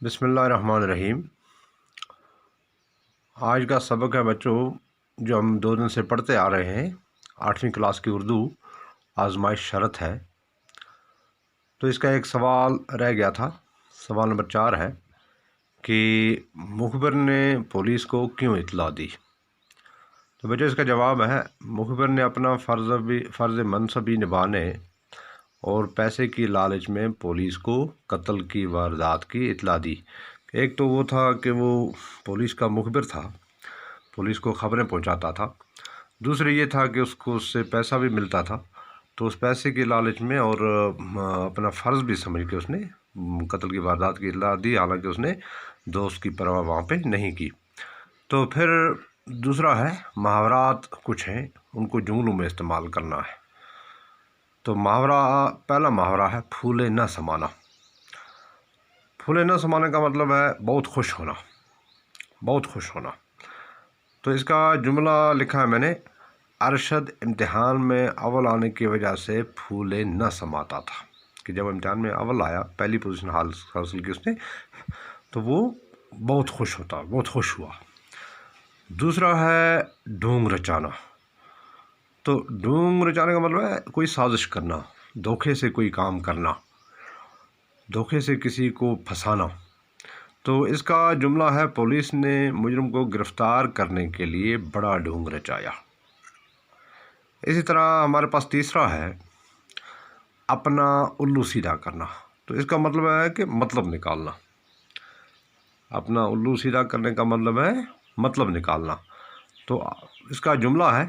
بسم اللہ الرحمن الرحیم۔ آج کا سبق ہے بچوں جو ہم 2 دن سے پڑھتے آ رہے ہیں، 8ویں کلاس کی اردو آزمائش شرط ہے۔ تو اس کا ایک سوال رہ گیا تھا، سوال نمبر 4 ہے کہ مخبر نے پولیس کو کیوں اطلاع دی؟ تو بچوں اس کا جواب ہے، مخبر نے اپنا فرض منصبی نبھانے اور پیسے کی لالچ میں پولیس کو قتل کی واردات کی اطلاع دی۔ ایک تو وہ تھا کہ وہ پولیس کا مخبر تھا، پولیس کو خبریں پہنچاتا تھا۔ دوسری یہ تھا کہ اس کو اس سے پیسہ بھی ملتا تھا، تو اس پیسے کی لالچ میں اور اپنا فرض بھی سمجھ کے اس نے قتل کی واردات کی اطلاع دی، حالانکہ اس نے دوست کی پرواہ وہاں پہ نہیں کی۔ تو پھر دوسرا ہے محاورات کچھ ہیں، ان کو جملوں میں استعمال کرنا ہے۔ تو پہلا محاورہ ہے پھولے نہ سمانا۔ پھولے نہ سمانے کا مطلب ہے بہت خوش ہونا، بہت خوش ہونا۔ تو اس کا جملہ لکھا ہے میں نے، ارشد امتحان میں اول آنے کی وجہ سے پھولے نہ سماتا تھا، کہ جب امتحان میں اول آیا، پہلی پوزیشن حاصل کی اس نے، تو وہ بہت خوش ہوتا، بہت خوش ہوا۔ دوسرا ہے ڈھونگ رچانا۔ تو ڈھونگ رچانے کا مطلب ہے کوئی سازش کرنا، دھوکے سے کوئی کام کرنا، دھوکے سے کسی کو پھنسانا۔ تو اس کا جملہ ہے، پولیس نے مجرم کو گرفتار کرنے کے لیے بڑا ڈھونگ رچایا۔ اسی طرح ہمارے پاس تیسرا ہے اپنا الو سیدھا کرنا۔ تو اس کا مطلب ہے کہ مطلب نکالنا۔ اپنا الو سیدھا کرنے کا مطلب ہے مطلب نکالنا۔ تو اس کا جملہ ہے،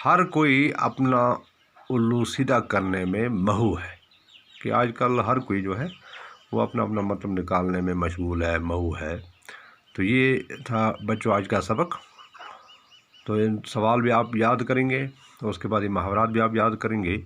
ہر کوئی اپنا الو سیدھا کرنے میں مہو ہے، کہ آج کل ہر کوئی جو ہے وہ اپنا مطلب نکالنے میں مشغول ہے، مہو ہے۔ تو یہ تھا بچوں آج کا سبق۔ تو ان سوال بھی آپ یاد کریں گے، اور اس کے بعد یہ محاورات بھی آپ یاد کریں گے۔